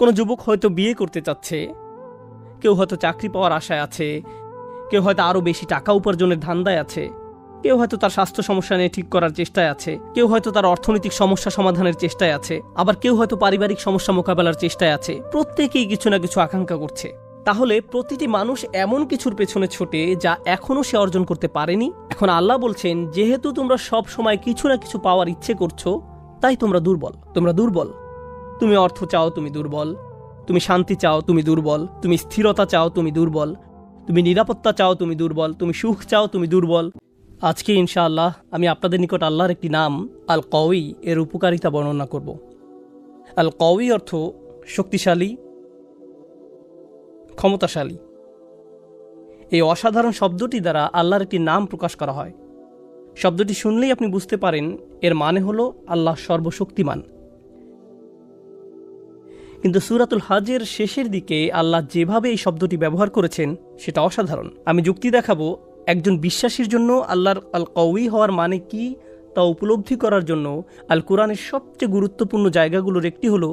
কোনো যুবক হয়তো বিয়ে করতে চাচ্ছে, কেউ হয়তো চাকরি পাওয়ার আশায় আছে, কেউ হয়তো আরও বেশি টাকা উপার্জনের ধান্দায় আছে, কেউ হয়তো তার স্বাস্থ্য সমস্যা নিয়ে ঠিক করার চেষ্টায় আছে, কেউ হয়তো তার অর্থনৈতিক সমস্যা সমাধানের চেষ্টায় আছে, আবার কেউ হয়তো পারিবারিক সমস্যা মোকাবেলার চেষ্টায় আছে। প্রত্যেকেই কিছু না কিছু আকাঙ্ক্ষা করছে। তাহলে প্রতিটি মানুষ এমন কিছুর পেছনে ছোটে যা এখনো সে অর্জন করতে পারেনি। এখন আল্লাহ বলছেন, যেহেতু তোমরা সব সময় কিছু না কিছু পাওয়ার ইচ্ছে করছো, তাই তোমরা দুর্বল। তুমি অর্থ চাও, তুমি দুর্বল। তুমি শান্তি চাও, তুমি দুর্বল। তুমি স্থিরতা চাও, তুমি দুর্বল। তুমি নিরাপত্তা চাও, তুমি দুর্বল। তুমি সুখ চাও, তুমি দুর্বল। আজকে ইনশাআল্লাহ আমি আপনাদের নিকট আল্লাহর একটি নাম আল কওয়ি এর উপকারিতা বর্ণনা করব। আল কওয়ি অর্থ শক্তিশালী, ক্ষমতাশালী। এই অসাধারণ শব্দটি দ্বারা আল্লাহর একটি নাম প্রকাশ করা হয়। শব্দটি শুনলেই আপনি বুঝতে পারেন এর মানে হলো আল্লাহ সর্বশক্তিমান। কিন্তু সূরাতুল হজের শেষের দিকে আল্লাহ যেভাবে এই শব্দটি ব্যবহার করেছেন সেটা অসাধারণ। আমি যুক্তি দেখাবো একজন বিশ্বাসীর জন্য আল্লাহর আল কওয়ি হওয়ার মানে কি তা উপলব্ধি করার জন্য আল কোরআনের সবচেয়ে গুরুত্বপূর্ণ জায়গাগুলোর একটি হলো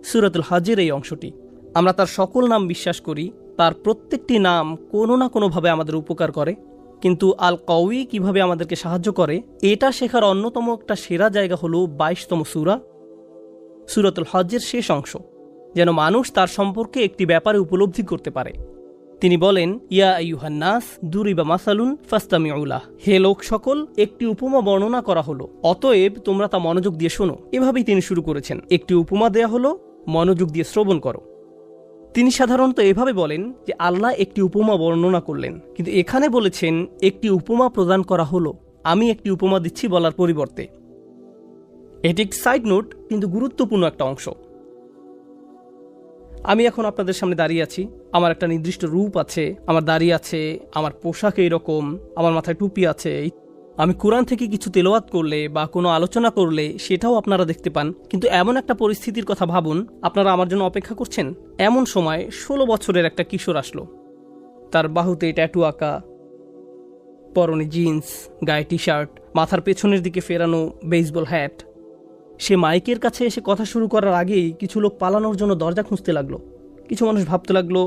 সূরাতুল হজের এই অংশটি। আমরা তার সকল নাম বিশ্বাস করি, তার প্রত্যেকটি নাম কোনো না কোনোভাবে আমাদের উপকার করে, কিন্তু আল কওয়ি কিভাবে আমাদেরকে সাহায্য করে এটা শেখার অন্যতম একটা সেরা জায়গা হলো 22তম সূরাতুল হজের শেষ অংশ, যেন মানুষ তার সম্পর্কে একটি ব্যাপারে উপলব্ধি করতে পারে। তিনি বলেন, ইয়া আইয়ুহান নাস দুরিবা মাসালুন ফাসতামিউ লাহ। হে লোক সকল, একটি উপমা বর্ণনা করা হলো, অতএব তোমরা তা মনোযোগ দিয়ে শোনো। এভাবেই তিনি শুরু করেছেন, একটি উপমা দেয়া হলো, মনোযোগ দিয়ে শ্রবণ করো। তিনি সাধারণত এভাবে বলেন যে আল্লাহ একটি উপমা বর্ণনা করলেন, কিন্তু এখানে বলেছেন একটি উপমা প্রদান করা হলো, আমি একটি উপমা দিচ্ছি বলার পরিবর্তে। এটি একটি সাইড নোট, কিন্তু গুরুত্বপূর্ণ একটা অংশ। আমি এখন আপনাদের সামনে দাঁড়িয়ে আছি, আমার একটা নির্দিষ্ট রূপ আছে, আমার দাড়ি আছে, আমার পোশাক এইরকম, আমার মাথায় টুপি আছে। আমি কোরআন থেকে কিছু তেলাওয়াত করলে বা কোনো আলোচনা করলে সেটাও আপনারা দেখতে পান। কিন্তু এমন একটা পরিস্থিতির কথা ভাবুন, আপনারা আমার জন্য অপেক্ষা করছেন। এমন সময় 16 বছরের একটা কিশোর আসলো, তার বাহুতে ট্যাটু আঁকা, পরনে জিন্স, গায়ে টি শার্ট, মাথার পেছনের দিকে ফেরানো বেসবল হ্যাট। সে মাইকের কাছে এসে কথা শুরু করার আগেই কিছু লোক পালানোর জন্য দরজা খুঁজতে লাগলো। কিছু মানুষ ভাবতে লাগলো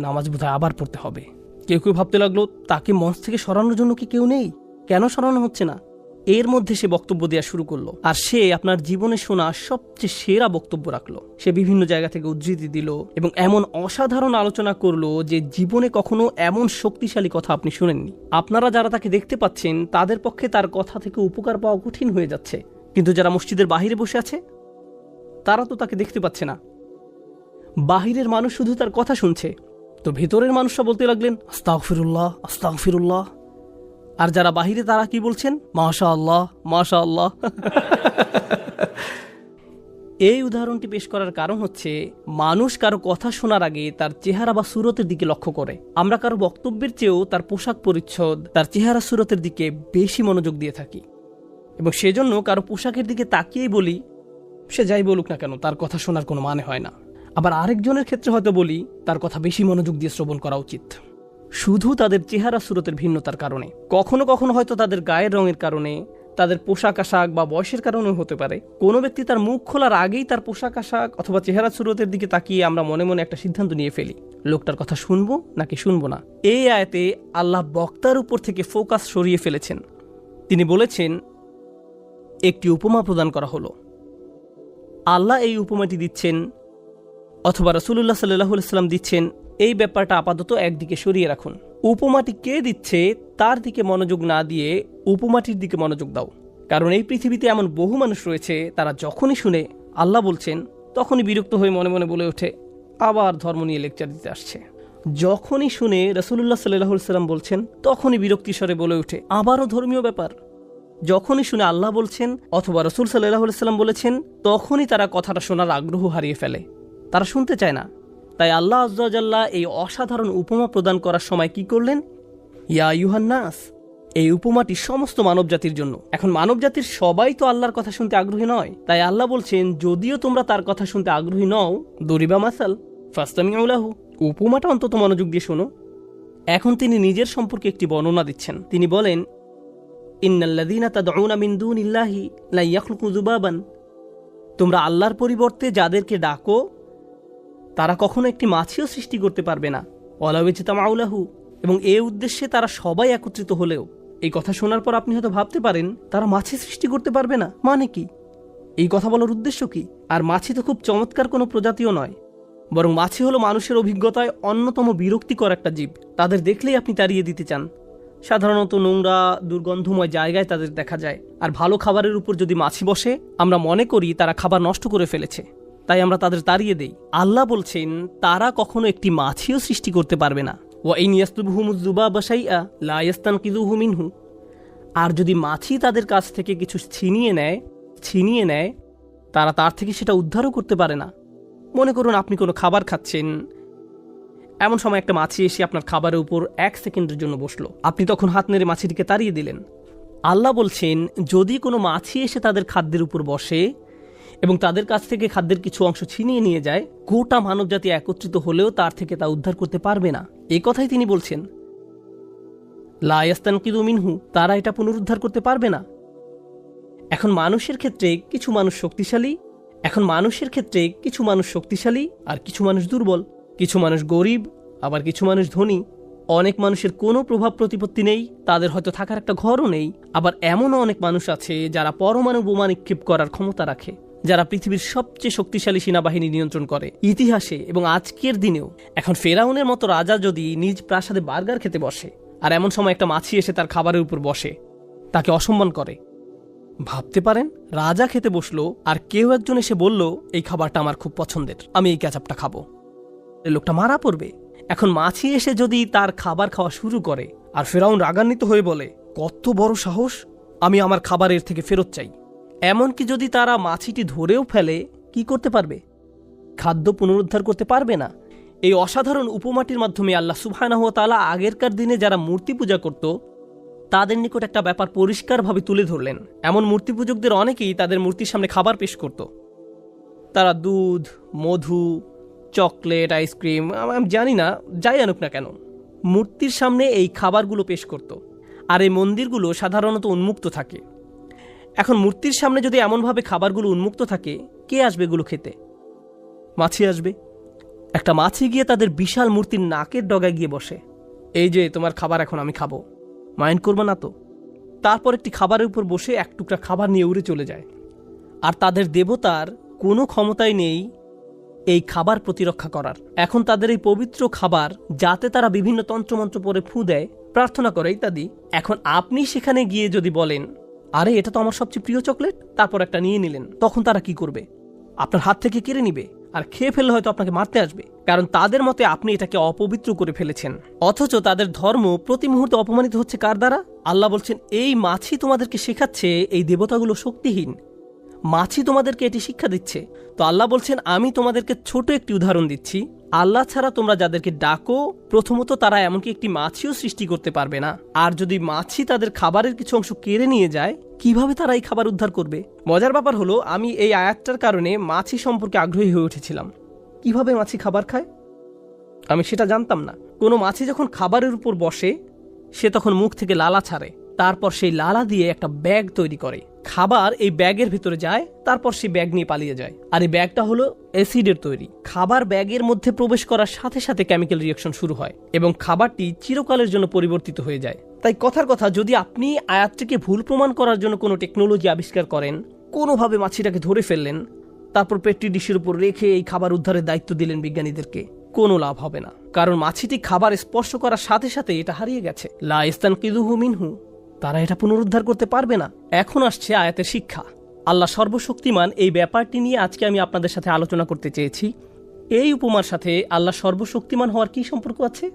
নামাজ বোধহয় আবার পড়তে হবে। কেউ কেউ ভাবতে লাগলো তাকে মঞ্চ থেকে সরানোর জন্য কি কেউ নেই, কেন সরানো হচ্ছে না। এর মধ্যে সে বক্তব্য দেওয়া শুরু করলো, আর সে আপনার জীবনে শোনা সবচেয়ে সেরা বক্তব্য রাখলো। সে বিভিন্ন জায়গা থেকে উদ্ধৃতি দিল এবং এমন অসাধারণ আলোচনা করলো যে জীবনে কখনো এমন শক্তিশালী কথা আপনি শুনেননি। আপনারা যারা তাকে দেখতে পাচ্ছেন তাদের পক্ষে তার কথা থেকে উপকার পাওয়া কঠিন হয়ে যাচ্ছে, কিন্তু যারা মসজিদের বাহিরে বসে আছে তারা তো তাকে দেখতে পাচ্ছে না। বাহিরের মানুষ শুধু তার কথা শুনছে, তো ভেতরের মানুষরা বলতে লাগলেন আস্তাগফিরুল্লাহ, আস্তাগফিরুল্লাহ। আর যারা বাহিরে তারা কি বলছেন? মাশাআল্লাহ, মাশাআল্লাহ। এই উদাহরণটি পেশ করার কারণ হচ্ছে মানুষ কারো কথা শোনার আগে তার চেহারা বা সুরতের দিকে লক্ষ্য করে। আমরা কারো বক্তব্যের চেয়েও তার পোশাক পরিচ্ছদ, তার চেহারা সুরতের দিকে বেশি মনোযোগ দিয়ে থাকি, এবং সেজন্য কারো পোশাকের দিকে তাকিয়েই বলি সে যাই বলুক না কেন তার কথা শোনার কোনো মানে হয় না। আবার আরেকজনের ক্ষেত্রে হয়তো বলি তার কথা বেশি মনোযোগ দিয়ে শ্রবণ করা উচিত, শুধু তাদের চেহারা সুরতের ভিন্নতার কারণে। কখনো কখনো হয়তো তাদের গায়ের রঙের কারণে, তাদের পোশাক আশাক বা বয়সের কারণেও হতে পারে। কোনো ব্যক্তি তার মুখ খোলার আগেই তার পোশাক আশাক অথবা চেহারা সুরতের দিকে তাকিয়ে আমরা মনে মনে একটা সিদ্ধান্ত নিয়ে ফেলি, লোকটার কথা শুনবো নাকি শুনবো না। এই আয়াতে আল্লাহ বক্তার উপর থেকে ফোকাস সরিয়ে ফেলেছেন। তিনি বলেছেন একটি উপমা প্রদান করা হলো। আল্লাহ এই উপমাটি দিচ্ছেন অথবা রাসূলুল্লাহ সাল্লাল্লাহু আলাইহি ওয়াসাল্লাম দিচ্ছেন, এই ব্যাপারটা আপাতত একদিকে সরিয়ে রাখুন। উপমাটি কে দিচ্ছে তার দিকে মনোযোগ না দিয়ে উপমাটির দিকে মনোযোগ দাও। কারণ এই পৃথিবীতে এমন বহু মানুষ রয়েছে তারা যখনই শুনে আল্লাহ বলছেন তখনই বিরক্ত হয়ে মনে মনে বলে ওঠে আবার ধর্ম নিয়ে লেকচার দিতে আসছে। যখনই শুনে রাসূলুল্লাহ সাল্লাল্লাহু আলাইহি ওয়াসাল্লাম বলছেন তখনই বিরক্তির স্বরে বলে ওঠে আবারও ধর্মীয় ব্যাপার। যখনই শুনে আল্লাহ বলছেন অথবা রাসূল সাল্লাল্লাহু আলাইহি ওয়াসাল্লাম বলেছেন তখনই তারা কথাটা শোনার আগ্রহ হারিয়ে ফেলে, তারা শুনতে চায় না। তাই আল্লাহ আযজা ওয়া জাল্লা এই অসাধারণ উপমা প্রদান করার সময় কি করলেন? ইয়া আইয়ুহান নাস, এই উপমাটি সমস্ত মানব জাতির জন্য। এখন মানব জাতির সবাই তো আল্লাহর কথা শুনতে আগ্রহী নয়, তাই আল্লাহ বলছেন যদিও তোমরা তার কথা শুনতে আগ্রহী নও, দরিবা মাসাল ফাসতামিউ লাহু, উপমাটা অন্তত মনোযোগ দিয়ে শোনো। এখন তিনি নিজের সম্পর্কে একটি বর্ণনা দিচ্ছেন। তিনি বলেন ইন্নাল্লাযীনা তাদউনা মিন দুনিল্লাহি লা ইয়াখলুকু যুবাবান, তোমরা আল্লাহর পরিবর্তে যাদেরকে ডাকো তারা কখনো একটি মাছিও সৃষ্টি করতে পারবে না। ওয়ালাউইজতামাউলাহু, এবং এ উদ্দেশ্যে তারা সবাই একত্রিত হলেও। এই কথা শোনার পর আপনি হয়তো ভাবতে পারেন, তারা মাছি সৃষ্টি করতে পারবে না মানে কি? এই কথা বলার উদ্দেশ্য কি? আর মাছি তো খুব চমৎকার কোনো প্রজাতিও নয়, বরং মাছি হলো মানুষের অভিজ্ঞতায় অন্যতম বিরক্তিকর একটা জীব। তাদের দেখলেই আপনি তাড়িয়ে দিতে চান। সাধারণত নোংরা দুর্গন্ধময় জায়গায় তাদের দেখা যায়, আর ভালো খাবারের উপর যদি মাছি বসে আমরা মনে করি তারা খাবার নষ্ট করে ফেলেছে, তাই আমরা তাদের তাড়িয়ে দেই। আল্লাহ বলছেন তারা কখনো একটি মাছিও সৃষ্টি করতে পারবে না। ওয়া ইন ইয়াসলুবহুমুয যুবাবা শাইআ লা ইয়াস্তানকিযুহু মিনহু, আর যদি মাছি তাদের কাছ থেকে কিছু ছিনিয়ে নেয় তারা তার থেকে সেটা উদ্ধারও করতে পারে না। মনে করুন আপনি কোনো খাবার খাচ্ছেন, এমন সময় একটা মাছি এসে আপনার খাবারের উপর 1 সেকেন্ডের জন্য বসলো, আপনি তখন হাত নেড়ে মাছিটিকে তাড়িয়ে দিলেন। আল্লাহ বলছেন যদি কোনো মাছি এসে তাদের খাদ্যের উপর বসে এবং তাদের কাছ থেকে খাদ্যের কিছু অংশ ছিনিয়ে নিয়ে যায়, গোটা মানবজাতি একত্রিত হলেও তার থেকে তা উদ্ধার করতে পারবে না। এই কথাই তিনি বলছেন, লা ইয়াস্তানকিযু মিনহু, তারা এটা পুনরুদ্ধার করতে পারবে না। এখন মানুষের ক্ষেত্রে কিছু মানুষ শক্তিশালী আর কিছু মানুষ দুর্বল, কিছু মানুষ গরিব আবার কিছু মানুষ ধনী। অনেক মানুষের কোনো প্রভাব প্রতিপত্তি নেই, তাদের হয়তো থাকার একটা ঘরও নেই। আবার এমনও অনেক মানুষ আছে যারা পরমাণু বোমা নিক্ষেপ করার ক্ষমতা রাখে, যারা পৃথিবীর সবচেয়ে শক্তিশালী সেনাবাহিনী নিয়ন্ত্রণ করে ইতিহাসে এবং আজকের দিনেও। এখন ফেরাউনের মতো রাজা যদি নিজ প্রাসাদে বার্গার খেতে বসে আর এমন সময় একটা মাছি এসে তার খাবারের উপর বসে, তাকে অসম্মান করে, ভাবতে পারেন রাজা খেতে বসলো আর কেউ একজন এসে বলল এই খাবারটা আমার খুব পছন্দের, আমি এই কেচাপটা খাবো, লোকটা মারা পড়বে। এখন মাছি এসে যদি তার খাবার খাওয়া শুরু করে আর ফেরাউন রাগান্বিত হয়ে বলে কত বড় সাহস, আমি আমার খাবারের থেকে ফেরত চাই, এমনকি যদি তারা মাছিটি ধরেও ফেলে, কি করতে পারবে? খাদ্য পুনরুদ্ধার করতে পারবে না। এই অসাধারণ উপমাটির মাধ্যমে আল্লাহ সুবহানাহু ওয়া তাআলা আগেরকার দিনে যারা মূর্তি পূজা করত তাদের নিকট একটা ব্যাপার পরিষ্কারভাবে তুলে ধরলেন। এমন মূর্তি পূজকদের অনেকেই তাদের মূর্তির সামনে খাবার পেশ করত। তারা দুধ, মধু, চকলেট, আইসক্রিম, আমি জানি না, যাই আনুক না কেন, মূর্তির সামনে এই খাবারগুলো পেশ করত। আর এই মন্দিরগুলো সাধারণত উন্মুক্ত থাকে। এখন মূর্তির সামনে যদি এমনভাবে খাবারগুলো উন্মুক্ত থাকে, কে আসবে এগুলো খেতে? মাছি আসবে। একটা মাছি গিয়ে তাদের বিশাল মূর্তির নাকের ডগায় গিয়ে বসে, এই যে তোমার খাবার, এখন আমি খাবো, মাইন্ড করবে না তো? তারপর একটি খাবারের উপর বসে এক টুকরা খাবার নিয়ে উড়ে চলে যায়। আর তাদের দেবতার কোনো ক্ষমতাই নেই এই খাবার প্রতিরক্ষা করার। এখন তাদের এই পবিত্র খাবার, যাতে তারা বিভিন্ন তন্ত্রমন্ত্র পরে ফু দেয়, প্রার্থনা করে ইত্যাদি। এখন আপনি সেখানে গিয়ে যদি বলেন আরে এটা তো আমার সবচেয়ে প্রিয় চকলেট, তারপর একটা নিয়ে নিলেন, তখন তারা কি করবে? আপনার হাত থেকে কেড়ে নিবে আর খেয়ে ফেললে হয়তো আপনাকে মারতে আসবে, কারণ তাদের মতে আপনি এটাকে অপবিত্র করে ফেলেছেন। অথচ তাদের ধর্ম প্রতি মুহূর্তে অপমানিত হচ্ছে কার দ্বারা? আল্লাহ বলছেন এই মাছি তোমাদেরকে শেখাচ্ছে এই দেবতাগুলো শক্তিহীন, মাছি তোমাদেরকে এটি শিক্ষা দিচ্ছে। তো আল্লাহ বলছেন আমি তোমাদেরকে ছোট একটি উদাহরণ দিচ্ছি, আল্লাহ ছাড়া তোমরা যাদেরকে ডাকো, প্রথমত তারা এমনকি একটি মাছিও সৃষ্টি করতে পারবে না। আর যদি মাছি তাদের খাবারের কিছু অংশ কেড়ে নিয়ে যায়, কিভাবে তারা এই খাবার উদ্ধার করবে? মজার ব্যাপার হলো, আমি এই আয়াতটার কারণে মাছি সম্পর্কে আগ্রহী হয়ে উঠেছিলাম। কিভাবে মাছি খাবার খায় আমি সেটা জানতাম না। কোনো মাছি যখন খাবারের উপর বসে, সে তখন মুখ থেকে লালা ছাড়ে, তারপর সেই লালা দিয়ে একটা ব্যাগ তৈরি করে, খাবার এই ব্যাগের ভিতরে যায়, তারপর সেই ব্যাগ নিয়ে পালিয়ে যায়। আর এই ব্যাগটা হলো অ্যাসিডের তৈরি। খাবার ব্যাগের মধ্যে প্রবেশ করার সাথে সাথে কেমিক্যাল রিঅ্যাকশন শুরু হয় এবং খাবারটি চিরকালের জন্য পরিবর্তিত হয়ে যায়। তাই কথার কথা, যদি আপনি আয়াতটিকে ভুল প্রমাণ করার জন্য কোনো টেকনোলজি আবিষ্কার করেন, কোনোভাবে মাছিটাকে ধরে ফেললেন, তারপর পেট্রি ডিশের উপর রেখে এই খাবার উদ্ধারের দায়িত্ব দিলেন বিজ্ঞানীদেরকে, কোনো লাভ হবে না। কারণ মাছিটি খাবার স্পর্শ করার সাথে সাথে এটা হারিয়ে গেছে। লা ইস্তানকিযুহু মিনহু, তারা এটা পুনরুদ্ধার করতে পারবে না। এখন আসছে আয়াতের শিক্ষা। আল্লাহ সর্বশক্তিমান, এই ব্যাপারটি নিয়ে আজকে আমি আপনাদের সাথে আলোচনা করতে চেয়েছি। এই উপমার সাথে আল্লাহ সর্বশক্তিমান হওয়ার কি সম্পর্ক আছে?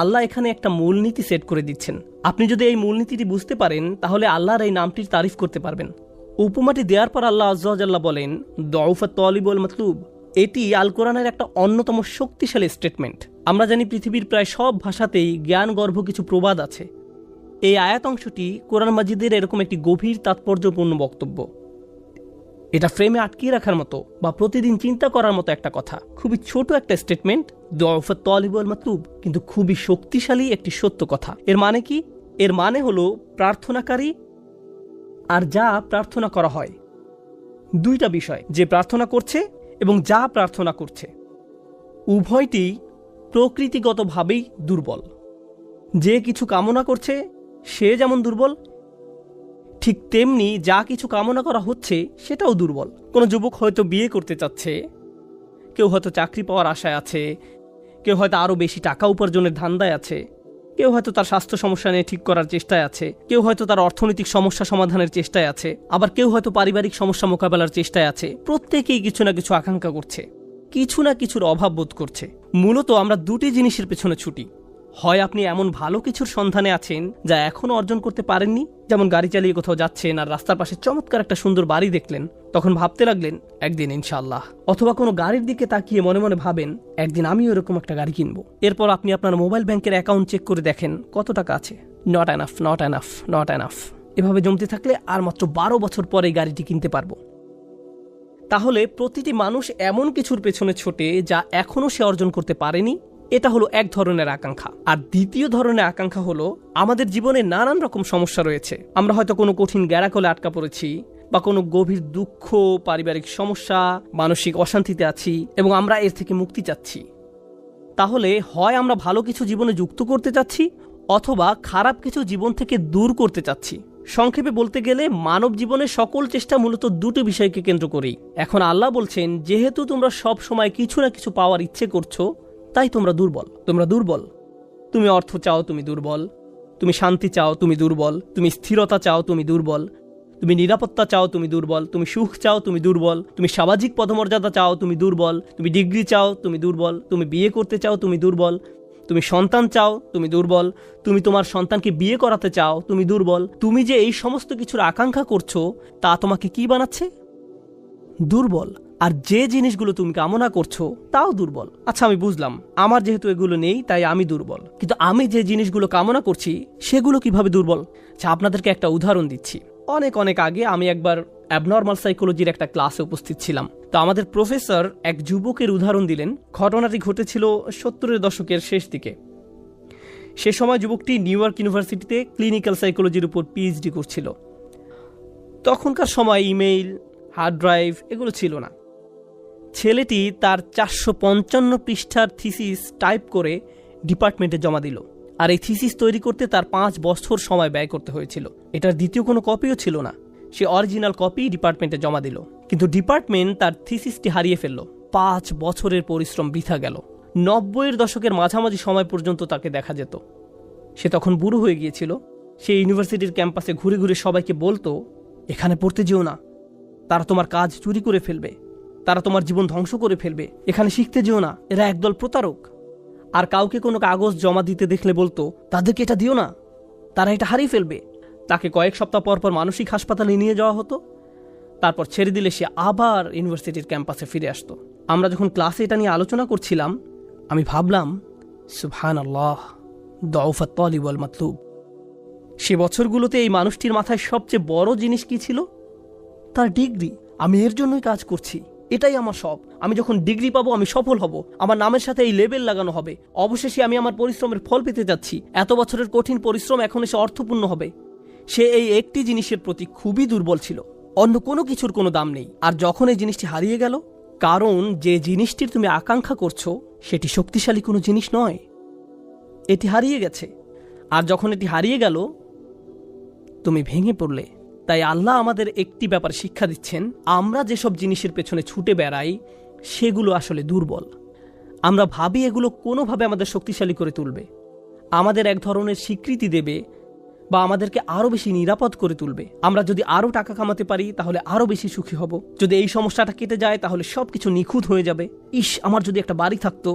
আল্লাহ এখানে একটা মূলনীতি সেট করে দিচ্ছেন। আপনি যদি এই মূলনীতিটি বুঝতে পারেন, তাহলে আল্লাহর এই নামটির তারিফ করতে পারবেন। উপমাটি দেওয়ার পর আল্লাহ আযজা ওয়া জাল্লা বলেন, দুআফাত তালিব ওয়াল মাতলুব। এটি আল কোরআনের একটা অন্যতম শক্তিশালী স্টেটমেন্ট। আমরা জানি পৃথিবীর প্রায় সব ভাষাতেই জ্ঞানগর্ভ কিছু প্রবাদ আছে। এই আয়াত অংশটি কোরআন মাজিদের এরকম একটি গভীর তাৎপর্যপূর্ণ বক্তব্য। এটা ফ্রেমে আটকিয়ে রাখার মতো বা প্রতিদিন চিন্তা করার মতো একটা কথা। খুবই ছোট একটা স্টেটমেন্ট, দুআফাত তালিব ওয়াল মাতলুব, কিন্তু খুবই শক্তিশালী একটি সত্য কথা। এর মানে কি? এর মানে হলো প্রার্থনাকারী আর যা প্রার্থনা করা হয়, দুইটা বিষয়, যে প্রার্থনা করছে এবং যা প্রার্থনা করছে। উভয়টি প্রকৃতিগতভাবেই দুর্বল। যে কিছু কামনা করছে সে যেমন দুর্বল, ঠিক তেমনি যা কিছু কামনা করা হচ্ছে সেটাও দুর্বল। কোনো যুবক হয়তো বিয়ে করতে চাচ্ছে, কেউ হয়তো চাকরি পাওয়ার আশায় আছে, কেউ হয়তো আরও বেশি টাকা উপার্জনের ধান্দায় আছে, কেউ হয়তো তার স্বাস্থ্য সমস্যা নিয়ে ঠিক করার চেষ্টায় আছে, কেউ হয়তো তার অর্থনৈতিক সমস্যা সমাধানের চেষ্টায় আছে, আবার কেউ হয়তো পারিবারিক সমস্যা মোকাবেলার চেষ্টায় আছে। প্রত্যেকেই কিছু না কিছু আকাঙ্ক্ষা করছে, কিছু না কিছুর অভাব বোধ করছে। মূলত আমরা দুটি জিনিসের পেছনে ছুটি। হয় আপনি এমন ভালো কিছুর সন্ধানে আছেন যা এখনো অর্জন করতে পারেননি, যেমন গাড়ি চালিয়ে কোথাও যাচ্ছেন আর রাস্তার পাশে চমৎকার একটা সুন্দর বাড়ি দেখলেন, তখন ভাবতে লাগলেন একদিন ইনশাআল্লাহ। অথবা কোনো গাড়ির দিকে তাকিয়ে মনে মনে ভাবেন একদিন আমিও এরকম একটা গাড়ি কিনবো। এরপর আপনি আপনার মোবাইল ব্যাংকের অ্যাকাউন্ট চেক করে দেখেন কত টাকা আছে। Not enough, not enough, not enough. এভাবে জমতে থাকলে আর মাত্র 12 বছর পরে এই গাড়িটি কিনতে পারবো। তাহলে প্রতিটি মানুষ এমন কিছুর পেছনে ছোটে যা এখনো সে অর্জন করতে পারেনি। এটা হলো এক ধরনের আকাঙ্ক্ষা। আর দ্বিতীয় ধরনের আকাঙ্ক্ষা হলো আমাদের জীবনে নানান রকম সমস্যা রয়েছে। আমরা হয়তো কোনো কঠিন গ্যারাকলে আটকা পড়েছি, বা কোনো গভীর দুঃখ, পারিবারিক সমস্যা, মানসিক অশান্তিতে আছি এবং আমরা এর থেকে মুক্তি চাচ্ছি। তাহলে হয় আমরা ভালো কিছু জীবনে যুক্ত করতে চাচ্ছি, অথবা খারাপ কিছু জীবন থেকে দূর করতে চাচ্ছি। সংক্ষেপে বলতে গেলে মানব জীবনের সকল চেষ্টা মূলত দুটো বিষয়কে কেন্দ্র করেই। এখন আল্লাহ বলছেন, যেহেতু তোমরা সব সময় কিছু না কিছু পাওয়ার ইচ্ছে করছো, তাই তোমরা দুর্বল। তোমরা দুর্বল। তুমি অর্থ চাও, তুমি দুর্বল। তুমি শান্তি চাও, তুমি দুর্বল। তুমি স্থিরতা চাও, তুমি দুর্বল। তুমি নিরাপত্তা চাও, তুমি দুর্বল। তুমি সুখ চাও, তুমি দুর্বল। তুমি সামাজিক পদমর্যাদা চাও, তুমি দুর্বল। তুমি ডিগ্রি চাও, তুমি দুর্বল। তুমি বিয়ে করতে চাও, তুমি দুর্বল। তুমি সন্তান চাও, তুমি দুর্বল। তুমি তোমার সন্তানকে বিয়ে করাতে চাও, তুমি দুর্বল। তুমি যে এই সমস্ত কিছুর আকাঙ্ক্ষা করছো তা তোমাকে কি বানাচ্ছে? দুর্বল। আর যে জিনিসগুলো তুমি কামনা করছো তাও দুর্বল। আচ্ছা, আমি বুঝলাম আমার যেহেতু এগুলো নেই তাই আমি দুর্বল, কিন্তু আমি যে জিনিসগুলো কামনা করছি সেগুলো কিভাবে দুর্বল? আচ্ছা, আপনাদেরকে একটা উদাহরণ দিচ্ছি। অনেক অনেক আগে আমি একবার অ্যাবনর্মাল সাইকোলজির একটা ক্লাসে উপস্থিত ছিলাম। তো আমাদের প্রফেসর এক যুবকের উদাহরণ দিলেন। ঘটনাটি ঘটেছিল 70-এর দশকের শেষ দিকে। সে সময় যুবকটি নিউ ইয়র্ক ইউনিভার্সিটিতে ক্লিনিক্যাল সাইকোলজির উপর পিএইচডি করছিল। তখনকার সময় ইমেইল, হার্ড ড্রাইভ এগুলো ছিল না। ছেলেটি তার 455 পৃষ্ঠার থিসিস টাইপ করে ডিপার্টমেন্টে জমা দিল। আর এই থিসিস তৈরি করতে তার 5 বছর সময় ব্যয় করতে হয়েছিল। এটার দ্বিতীয় কোনো কপিও ছিল না। সে অরিজিনাল কপি ডিপার্টমেন্টে জমা দিল, কিন্তু ডিপার্টমেন্ট তার থিসিসটি হারিয়ে ফেলল। 5 বছরের পরিশ্রম বৃথা গেল। 90-এর দশকের মাঝামাঝি সময় পর্যন্ত তাকে দেখা যেত। সে তখন বুড়ো হয়ে গিয়েছিল। সে ইউনিভার্সিটির ক্যাম্পাসে ঘুরে ঘুরে সবাইকে বলতো, এখানে পড়তে যেও না, তারা তোমার কাজ চুরি করে ফেলবে, তারা তোমার জীবন ধ্বংস করে ফেলবে। এখানে শিখতে যেও না, এরা একদল প্রতারক। আর কাউকে কোনো কাগজ জমা দিতে দেখলে বলতো, তাদেরকে এটা দিও না, তারা এটা হারিয়ে ফেলবে। তাকে কয়েক সপ্তাহ পর পর মানসিক হাসপাতালে নিয়ে যাওয়া হতো। তারপর ছেড়ে দিলে সে আবার ইউনিভার্সিটির ক্যাম্পাসে ফিরে আসতো। আমরা যখন ক্লাসে এটা নিয়ে আলোচনা করছিলাম, আমি ভাবলাম, সুবহানাল্লাহ, দউফাত তালিব ওয়াল মাতলুব। সে বছরগুলোতে এই মানুষটির মাথায় সবচেয়ে বড় জিনিস কি ছিল? তার ডিগ্রি। আমি এর জন্যই কাজ করছি, এটাই আমার সব। আমি যখন ডিগ্রি পাবো আমি সফল হব, আমার নামের সাথে এই লেবেল লাগানো হবে। অবশেষে আমি আমার পরিশ্রমের ফল পেতে যাচ্ছি। এত বছরের কঠিন পরিশ্রম এখন এসে অর্থপূর্ণ হবে। সে এই একটি জিনিসের প্রতি খুবই দুর্বল ছিল। অন্য কোনো কিছুর কোনো দাম নেই। আর যখন এই জিনিসটি হারিয়ে গেল, কারণ যে জিনিসটির তুমি আকাঙ্ক্ষা করছো সেটি শক্তিশালী কোনো জিনিস নয়, এটি হারিয়ে গেছে। আর যখন এটি হারিয়ে গেল, তুমি ভেঙে পড়লে। তাই আল্লাহ আমাদের একটি ব্যাপার শিক্ষা দিচ্ছেন, আমরা যেসব জিনিসের পেছনে ছুটে বেড়াই সেগুলো আসলে দুর্বল। আমরা ভাবি এগুলো কোনোভাবে আমাদের শক্তিশালী করে তুলবে, আমাদের এক ধরনের স্বীকৃতি দেবে, বা আমাদেরকে আরও বেশি নিরাপদ করে তুলবে। আমরা যদি আরও টাকা কামাতে পারি তাহলে আরও বেশি সুখী হব। যদি এই সমস্যাটা কেটে যায় তাহলে সব কিছু নিখুঁত হয়ে যাবে। ইস, আমার যদি একটা বাড়ি থাকতো।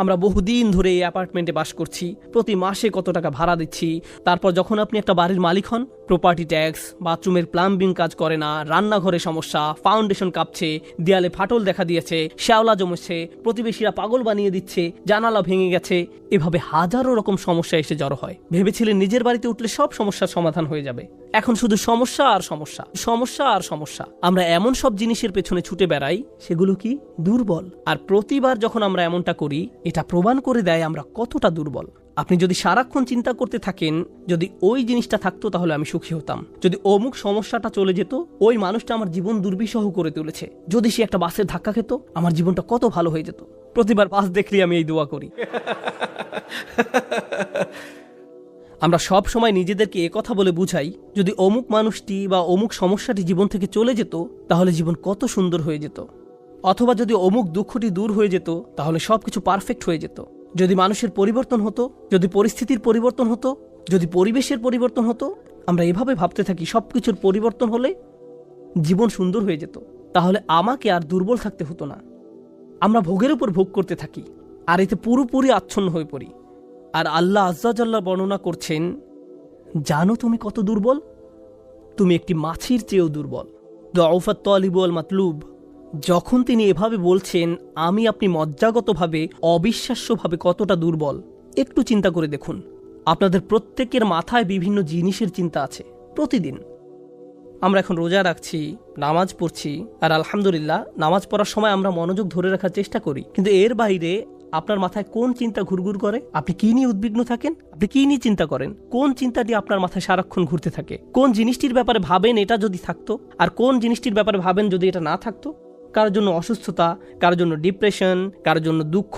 আমরা বহুদিন ধরে এই অ্যাপার্টমেন্টে বাস করছি, প্রতি মাসে কত টাকা ভাড়া দিচ্ছি। তারপর যখন আপনি একটা বাড়ির মালিক হন, প্রপার্টি ট্যাক্স, বাথরুমের প্লাম্বিং কাজ করে না, রান্নাঘরে সমস্যা, ফাউন্ডেশন কাঁপছে, দেয়ালে ফাটল দেখা দিয়েছে, শ্যাওলা জমেছে, প্রতিবেশীরা পাগল বানিয়ে দিচ্ছে, জানালা ভেঙে গেছে, এভাবে হাজারো রকম সমস্যা এসে জড়ো হয়। ভেবেছিলেন নিজের বাড়িতে উঠলে সব সমস্যার সমাধান হয়ে যাবে। এখন শুধু সমস্যা আর সমস্যা, সমস্যা আর সমস্যা। আমরা এমন সব জিনিসের পেছনে ছুটে বেড়াই সেগুলো কি দুর্বল। আর প্রতিবার যখন আমরা এমনটা করি, এটা প্রমাণ করে দেয় আমরা কতটা দুর্বল। আপনি যদি সারাক্ষণ চিন্তা করতে থাকেন, যদি ওই জিনিসটা থাকতো তাহলে আমি সুখী হতাম, যদি অমুক সমস্যাটা চলে যেত, ওই মানুষটা আমার জীবন দুর্বিষহ করে তুলেছে, যদি সে একটা বাসের ধাক্কা খেত আমার জীবনটা কত ভালো হয়ে যেত, প্রতিবার পাস দেখলে আমি এই দোয়া করি। আমরা সব সময় নিজেদেরকে কথা বলে বুঝাই, যদি অমুক মানুষটি বা অমুক সমস্যাটি জীবন থেকে চলে যেত তাহলে জীবন কত সুন্দর হয়ে যেত, অথবা যদি অমুক দুঃখটি দূর হয়ে যেত তাহলে সবকিছু পারফেক্ট হয়ে যেত। যদি মানুষের পরিবর্তন হতো, যদি পরিস্থিতির পরিবর্তন হতো, যদি পরিবেশের পরিবর্তন হতো, আমরা এভাবে ভাবতে থাকি সবকিছুর পরিবর্তন হলে জীবন সুন্দর হয়ে যেত, তাহলে আমাকে আর দুর্বল থাকতে হতো না। আমরা ভোগের উপর ভোগ করতে থাকি আর এতে পুরোপুরি আচ্ছন্ন হয়ে পড়ি। আর আল্লাহ আজ্জাজাল্লা বর্ণনা করছেন, জানো তুমি কত দুর্বল? তুমি একটি মাছির চেয়েও দুর্বল। দউফাত তালিব ওয়াল মাতলুব। যখন তিনি এভাবে বলছেন, আমি আপনি মজ্জাগতভাবে অবিশ্বাস্যভাবে কতটা দুর্বল, একটু চিন্তা করে দেখুন। আপনাদের প্রত্যেকের মাথায় বিভিন্ন জিনিসের চিন্তা আছে প্রতিদিন। আমরা এখন রোজা রাখছি, নামাজ পড়ছি, আর আলহামদুলিল্লাহ নামাজ পড়ার সময় আমরা মনোযোগ ধরে রাখার চেষ্টা করি, কিন্তু এর বাইরে আপনার মাথায় কোন চিন্তা ঘুরঘুর করে? আপনি কি নিয়ে উদ্বিগ্ন থাকেন? আপনি কি নিয়ে চিন্তা করেন? কোন চিন্তাটি আপনার মাথায় সারাক্ষণ ঘুরতে থাকে? কোন জিনিসটির ব্যাপারে ভাবেন এটা যদি থাকতো, আর কোন জিনিসটির ব্যাপারে ভাবেন যদি এটা না থাকতো? কারোর জন্য অসুস্থতা, কারোর জন্য ডিপ্রেশন, কারোর জন্য দুঃখ,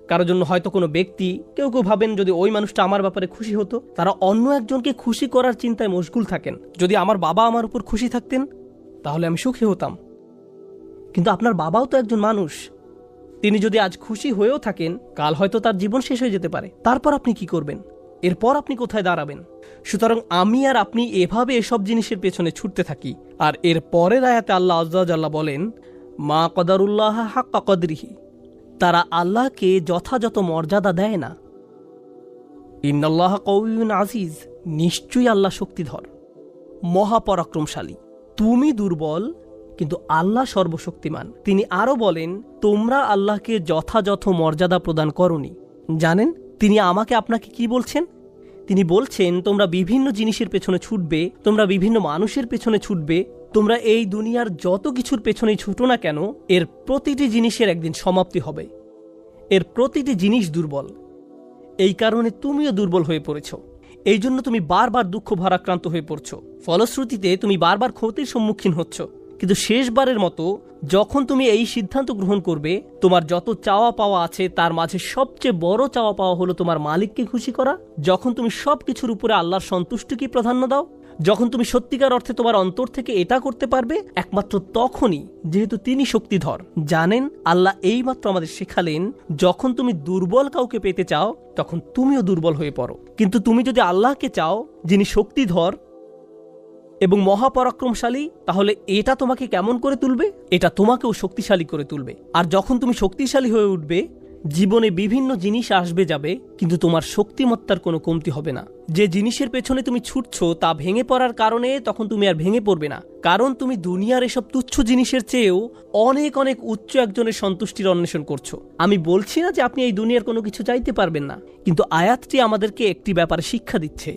কারোর জন্য হয়তো কোনো ব্যক্তি। কেউ কেউ ভাবেন যদি ওই মানুষটা আমার ব্যাপারে খুশি হতো। তারা অন্য একজনকে খুশি করার চিন্তায় মশগুল থাকেন। যদি আমার বাবা আমার উপর খুশি থাকতেন তাহলে আমি সুখী হতাম। কিন্তু আপনার বাবাও তো একজন মানুষ, তিনি যদি আজ খুশি হয়েও থাকেন, কাল হয়তো তার জীবন শেষ হয়ে যেতে পারে। তারপর আপনি কি করবেন? এরপর আপনি কোথায় দাঁড়াবেন? সুতরাং আমি আর আপনি এভাবে এসব জিনিসের পেছনে ছুটতে থাকি। আর এর পরের আয়াতে আল্লাহ আজ্জা ওয়াজাল্লা বলেন, মা কদারুল্লাহ হাক্কা কদরিহি, তারা আল্লাহকে যথাযথ মর্যাদা দেয় না। ইন্নাল্লাহ কওয়িয়্যুন আজিজ, নিশ্চয়ই আল্লাহ শক্তিধর, মহাপরাক্রমশালী। তুমি দুর্বল কিন্তু আল্লাহ সর্বশক্তিমান। তিনি আরো বলেন, তোমরা আল্লাহকে যথাযথ মর্যাদা প্রদান করনি। জানেন তিনি আমাকে আপনাকে কি বলছেন? তিনি বলছেন, তোমরা বিভিন্ন জিনিসের পেছনে ছুটবে, তোমরা বিভিন্ন মানুষের পেছনে ছুটবে, তোমরা এই দুনিয়ার যত কিছুর পেছনেই ছুটো না কেন, এর প্রতিটি জিনিসের একদিন সমাপ্তি হবে। এর প্রতিটি জিনিস দুর্বল। এই কারণে তুমিও দুর্বল হয়ে পড়েছ। এই জন্য তুমি বারবার দুঃখ ভারাক্রান্ত হয়ে পড়ছো। ফলশ্রুতিতে তুমি বারবার ক্ষতির সম্মুখীন হচ্ছ। কিন্তু শেষবারের মতো যখন তুমি এই সিদ্ধান্ত গ্রহণ করবে, তোমার যত চাওয়া পাওয়া আছে তার মাঝে সবচেয়ে বড় চাওয়া পাওয়া হলো তোমার মালিককে খুশি করা, যখন তুমি সব কিছুর উপরে আল্লাহর সন্তুষ্টিকে প্রাধান্য দাও, যখন তুমি সত্যিকার অর্থে তোমার অন্তর থেকে এটা করতে পারবে, একমাত্র তখনই, যেহেতু তিনি শক্তিধর। জানেন আল্লাহ এইমাত্র আমাদের শেখালেন, যখন তুমি দুর্বল কাউকে পেতে চাও তখন তুমিও দুর্বল হয়ে পড়ো। কিন্তু তুমি যদি আল্লাহকে চাও, যিনি শক্তিধর এবং মহাপরাক্রমশালী, তাহলে এটা তোমাকে কেমন করে তুলবে? এটা তোমাকেও শক্তিশালী করে তুলবে। আর যখন তুমি শক্তিশালী হয়ে উঠবে, জীবনে বিভিন্ন জিনিস আসবে যাবে, কিন্তু তোমার শক্তিমত্তার কোনো কমতি হবে না। যে জিনিসের পেছনে তুমি ছুটছো তা ভেঙে পড়ার কারণে তখন তুমি আর ভেঙে পড়বে না, কারণ তুমি দুনিয়ার এসব তুচ্ছ জিনিসের চেয়েও অনেক অনেক উচ্চ একজনের সন্তুষ্টির অন্বেষণ করছো। আমি বলছি না যে আপনি এই দুনিয়ার কোনো কিছু চাইতে পারবেন না, কিন্তু আয়াতটি আমাদেরকে একটি ব্যাপারে শিক্ষা দিচ্ছে।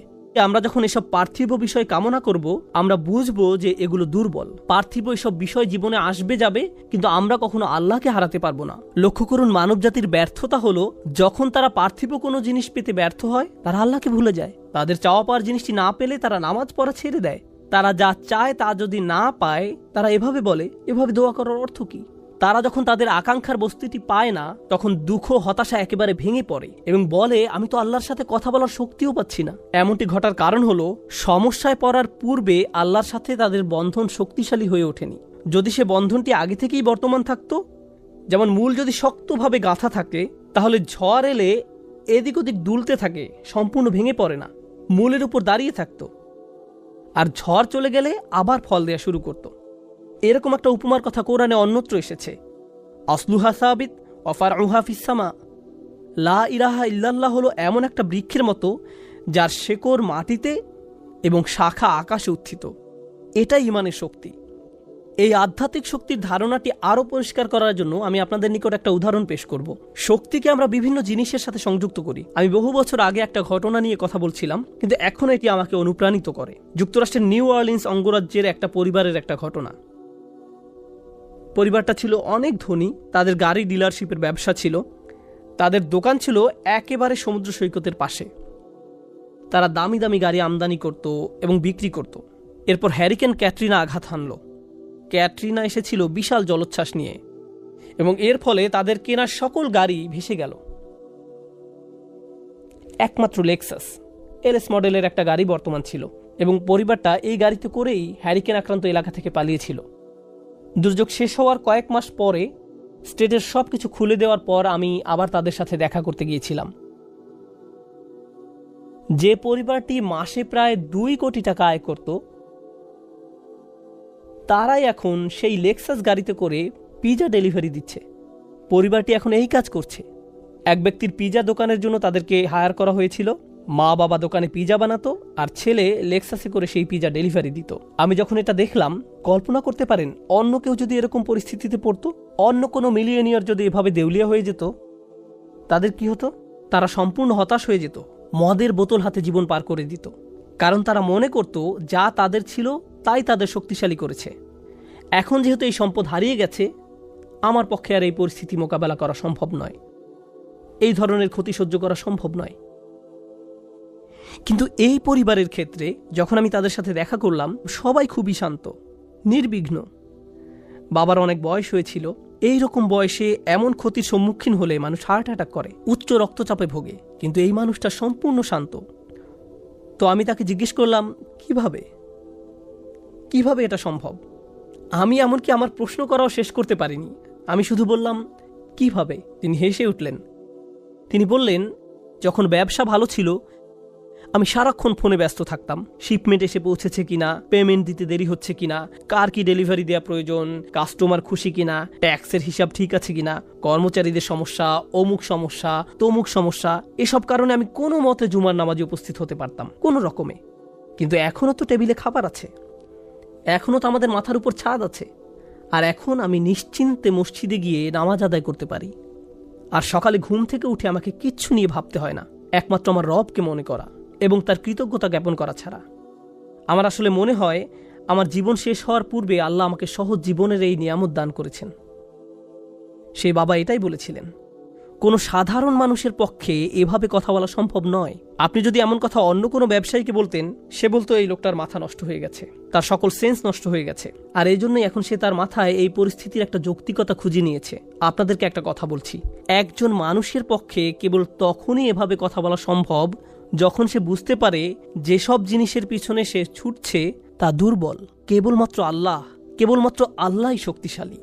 আমরা যখন এসব পার্থিব বিষয় কামনা করব, আমরা বুঝবো যে এগুলো দুর্বল। পার্থিব এসব বিষয় জীবনে আসবে যাবে, কিন্তু আমরা কখনো আল্লাহকে হারাতে পারবো না। লক্ষ্য করুন, মানব জাতির ব্যর্থতা হলো যখন তারা পার্থিব কোনো জিনিস পেতে ব্যর্থ হয়, তারা আল্লাহকে ভুলে যায়। তাদের চাওয়া পাওয়ার জিনিসটি না পেলে তারা নামাজ পড়া ছেড়ে দেয়। তারা যা চায় তা যদি না পায়, তারা এভাবে বলে, এভাবে দোয়া করার অর্থ কি? তারা যখন তাদের আকাঙ্ক্ষার বস্তুটি পায় না, তখন দুঃখ হতাশা একেবারে ভেঙে পড়ে এবং বলে, আমি তো আল্লাহর সাথে কথা বলার শক্তিও পাচ্ছি না। এমনটি ঘটার কারণ হলো, সমস্যায় পড়ার পূর্বে আল্লাহর সাথে তাদের বন্ধন শক্তিশালী হয়ে ওঠেনি। যদি সে বন্ধনটি আগে থেকেই বর্তমান থাকতো, যেমন মূল যদি শক্তভাবে গাঁথা থাকে, তাহলে ঝড় এলে এদিক ওদিক দুলতে থাকে, সম্পূর্ণ ভেঙে পড়ে না, মূলের উপর দাঁড়িয়ে থাকতো। আর ঝড় চলে গেলে আবার ফল দেয়া শুরু করতো। এরকম একটা উপমার কথা কোরআনে অন্যত্র এসেছে, আসলুহা সাবিত ওয়া ফারউহা ফিস সামা। লা ইলাহা ইল্লাল্লাহ হলো এমন একটা বৃক্ষের মতো যার শেকড় মাটিতে এবং শাখা আকাশে উত্থিত। এটাই ঈমানের শক্তি। এই আধ্যাত্মিক শক্তির ধারণাটি আরও পরিষ্কার করার জন্য আমি আপনাদের নিকট একটা উদাহরণ পেশ করব। শক্তিকে আমরা বিভিন্ন জিনিসের সাথে সংযুক্ত করি। আমি বহু বছর আগে একটা ঘটনা নিয়ে কথা বলছিলাম, কিন্তু এখন এটি আমাকে অনুপ্রাণিত করে। যুক্তরাষ্ট্রের নিউ অরলিন্স অঙ্গরাজ্যের একটা পরিবারের একটা ঘটনা। পরিবারটা ছিল অনেক ধনী, তাদের গাড়ি ডিলারশিপের ব্যবসা ছিল, তাদের দোকান ছিল একেবারে সমুদ্র সৈকতের পাশে। তারা দামি দামি গাড়ি আমদানি করত এবং বিক্রি করত। এরপর হ্যারিকেন ক্যাটরিনা আঘাত হানল। ক্যাটরিনা এসেছিল বিশাল জলোচ্ছ্বাস নিয়ে এবং এর ফলে তাদের কেনা সকল গাড়ি ভেসে গেল। একমাত্র লেক্সাস এলএস মডেলের একটা গাড়ি বর্তমান ছিল এবং পরিবারটা এই গাড়িতে করেই হ্যারিকেন আক্রান্ত এলাকা থেকে পালিয়েছিল। দুর্যোগ শেষ হওয়ার কয়েক মাস পরে স্টেটের সবকিছু খুলে দেওয়ার পর আমি আবার তাদের সাথে দেখা করতে গিয়েছিলাম। যে পরিবারটি মাসে প্রায় 2 কোটি টাকা আয় করত, তারাই এখন সেই লেক্সাস গাড়িতে করে পিজা ডেলিভারি দিচ্ছে। পরিবারটি এখন এই কাজ করছে। এক ব্যক্তির পিজা দোকানের জন্য তাদেরকে হায়ার করা হয়েছিল। মা বাবা দোকানে পিজা বানাতো আর ছেলে লেক্সাসে করে সেই পিজা ডেলিভারি দিত। আমি যখন এটা দেখলাম, কল্পনা করতে পারেন অন্য কেউ যদি এরকম পরিস্থিতিতে পড়তো, অন্য কোনো মিলিয়নিয়ার যদি এভাবে দেউলিয়া হয়ে যেত, তাদের কি হতো? তারা সম্পূর্ণ হতাশ হয়ে যেত, মদের বোতল হাতে জীবন পার করে দিত। কারণ তারা মনে করত যা তাদের ছিল তাই তাদের শক্তিশালী করেছে। এখন যেহেতু এই সম্পদ হারিয়ে গেছে, আমার পক্ষে আর এই পরিস্থিতি মোকাবেলা করা সম্ভব নয়, এই ধরনের ক্ষতি সহ্য করা সম্ভব নয়। কিন্তু এই পরিবারের ক্ষেত্রে যখন আমি তাদের সাথে দেখা করলাম, সবাই খুবই শান্ত, নির্বিঘ্ন। বাবার অনেক বয়স হয়েছিল। এই রকম বয়সে এমন ক্ষতির সম্মুখীন হলে মানুষ হার্ট অ্যাটাক করে, উচ্চ রক্তচাপে ভোগে, কিন্তু এই মানুষটা সম্পূর্ণ শান্ত। তো আমি তাকে জিজ্ঞেস করলাম, কিভাবে এটা সম্ভব? আমি এমনকি আমার প্রশ্ন করাও শেষ করতে পারিনি। আমি শুধু বললাম, কিভাবে? তিনি হেসে উঠলেন। তিনি বললেন, যখন ব্যবসা ভালো ছিল আমি সারাক্ষণ ফোনে ব্যস্ত থাকতাম। শিপমেন্ট এসে পৌঁছেছে কিনা, পেমেন্ট দিতে দেরি হচ্ছে কিনা, কার কি ডেলিভারি দেওয়া প্রয়োজন, কাস্টমার খুশি কিনা, ট্যাক্সের হিসাব ঠিক আছে কিনা, কর্মচারীদের সমস্যা, অমুক সমস্যা, তমুক সমস্যা, এসব কারণে আমি কোনো মতে জুমার নামাজে উপস্থিত হতে পারতাম কোনো রকমে। কিন্তু এখনও তো টেবিলে খাবার আছে, এখনও তো আমাদের মাথার উপর ছাদ আছে, আর এখন আমি নিশ্চিন্তে মসজিদে গিয়ে নামাজ আদায় করতে পারি। আর সকালে ঘুম থেকে উঠে আমাকে কিচ্ছু নিয়ে ভাবতে হয় না, একমাত্র আমার রবকে মনে করা এবং তার কৃতজ্ঞতা জ্ঞাপন করা ছাড়া। আমার আসলে মনে হয় আমার জীবন শেষ হওয়ার পূর্বে আল্লাহ আমাকে সহজ জীবনের এই নিয়ামত দান করেছেন। সেই বাবা এটাই বলেছিলেন, কোনো সাধারণ মানুষের পক্ষে এভাবে কথা বলা সম্ভব নয়। আপনি যদি এমন কথা অন্য কোনো ব্যবসায়ীকে বলতেন, সে বলতো এই লোকটার মাথা নষ্ট হয়ে গেছে, তার সকল সেন্স নষ্ট হয়ে গেছে। আর এই জন্যই এখন সে তার মাথায় এই পরিস্থিতির একটা যৌক্তিকতা খুঁজে নিয়েছে। আপনাদেরকে একটা কথা বলছি, একজন মানুষের পক্ষে কেবল তখনই এভাবে কথা বলা সম্ভব যখন সে বুঝতে পারে যেসব জিনিসের পিছনে সে ছুটছে তা দুর্বল, কেবলমাত্র আল্লাহই শক্তিশালী।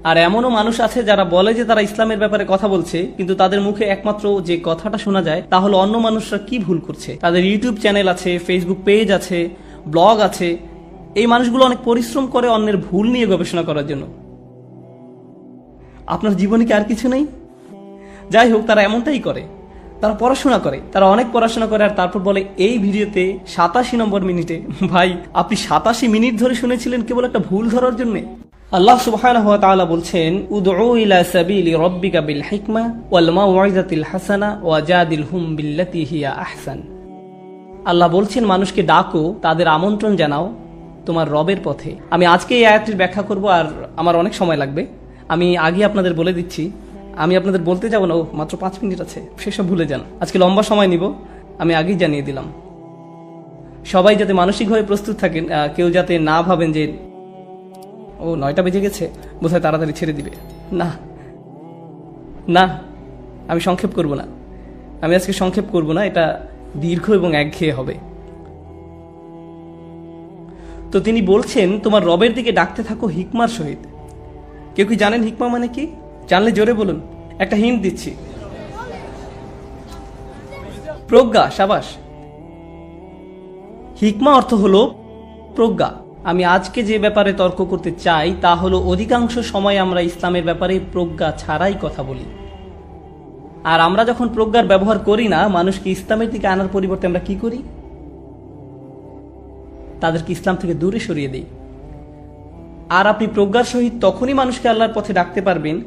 আর এমনও মানুষ আছে যারা বলে যে তারা ইসলামের ব্যাপারে কথা বলছে, কিন্তু তাদের মুখে একমাত্র যে কথাটা শোনা যায় তা হলো অন্য মানুষরা কি ভুল করছে। তাদের ইউটিউব চ্যানেল আছে, ফেসবুক পেজ আছে, ব্লগ আছে। এই মানুষগুলো অনেক পরিশ্রম করে অন্যের ভুল নিয়ে গবেষণা করার জন্য। আপনার জীবনে কি আর কিছু নেই? যাই হোক, তারা এমনটাই করে। তারা পড়াশোনা করে, তারা অনেক পড়াশোনা করে, আর তারপর বলে এই ভিডিওতে 87 নম্বর মিনিটে, ভাই আপনি 87 মিনিট ধরে শুনেছিলেন কেবল একটা ভুল ধরার জন্য? আল্লাহ সুবহানাহু ওয়া তাআলা বলছেন, উদউ ইলা সাবিলি রাব্বিকা বিল হিকমা ওয়াল মাউইযাতিল হাসানা ওয়াজাদিলহুম বিল্লাতী হিয়া আহসান। আল্লাহ বলছেন, মানুষকে ডাকো, তাদের আমন্ত্রণ জানাও তোমার রবের পথে। আমি আজকে এই আয়াতটির ব্যাখ্যা করব, আর আমার অনেক সময় লাগবে। আমি আগে আপনাদের বলে দিচ্ছি, আমি আপনাদের বলতে যাব না, মাত্র 5 মিনিট আছে, সেসব ভুলে যান। আজকে লম্বা সময় নিব, আমি আগেই জানিয়ে দিলাম। সবাই যাতে মানসিকভাবে প্রস্তুত থাকেন, কেউ যাতে না ভাবেন যে 9টা বেজে গেছে, বোধহয় তাড়াতাড়ি ছেড়ে দিবে। না, আমি সংক্ষেপ করব না। আমি আজকে সংক্ষেপ করব না, এটা দীর্ঘ এবং একঘেয়ে হবে। তো তিনি বলছেন, তোমার রবের দিকে ডাকতে থাকো হিকমার সহিত। কেউ কি জানেন হিকমা মানে কি? জানলে জোরে বলুন, একটা হিন্ট দিচ্ছি। প্রজ্ঞা। সাবাস। হিকমা অর্থ হলো প্রজ্ঞা। আমি আজকে যে ব্যাপারে তর্ক করতে চাই তা হলো, অধিকাংশ সময় আমরা ইসলামের ব্যাপারে প্রজ্ঞা ছাড়াই কথা বলি। আর আমরা যখন প্রজ্ঞার ব্যবহার করি না, মানুষকে ইসলামের দিকে আনার পরিবর্তে আমরা কি করি? তাদেরকে ইসলাম থেকে দূরে সরিয়ে দিই। আর আপনি প্রজ্ঞার সহিত তখনই মানুষকে আল্লাহর পথে ডাকতে পারবেন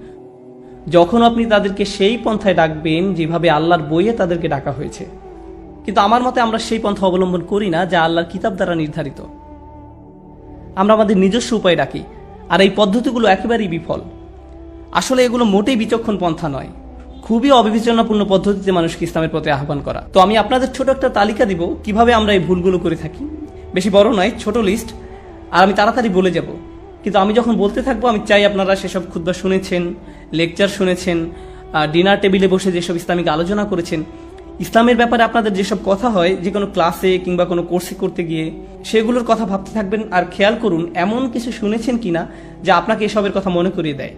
যখন আপনি তাদেরকে সেই পন্থায় ডাকবেন যেভাবে আল্লাহর বইয়ে তাদেরকে ডাকা হয়েছে। কিন্তু আমার মতে আমরা সেই পন্থা অবলম্বন করি না যা আল্লাহর কিতাব দ্বারা নির্ধারিত। আমরা আমাদের নিজস্ব উপায় ডাকি, আর এই পদ্ধতিগুলো একেবারেই বিফল। আসলে এগুলো মোটেই বিচক্ষণ পন্থা নয়, খুবই অবিবেচনাপূর্ণ পদ্ধতিতে মানুষকে ইসলামের পথে আহ্বান করা। তো আমি আপনাদের ছোট একটা তালিকা দিব কিভাবে আমরা এই ভুলগুলো করে থাকি। বেশি বড় নয়, ছোট লিস্ট, আর আমি তাড়াতাড়ি বলে যাব। কিন্তু আমি যখন বলতে থাকবো, আমি চাই আপনারা সেসব খুতবা শুনেছেন, লেকচার শুনেছেন, ডিনার টেবিলে বসে যেসব ইসলামিক আলোচনা করেছেন, ইসলামের ব্যাপারে আপনাদের যেসব কথা হয় যে কোনো ক্লাসে কিংবা কোনো কোর্সে করতে গিয়ে, সেগুলোর কথা ভাবতে থাকবেন। আর খেয়াল করুন এমন কিছু শুনেছেন কিনা যা আপনাকে এসবের কথা মনে করিয়ে দেয়।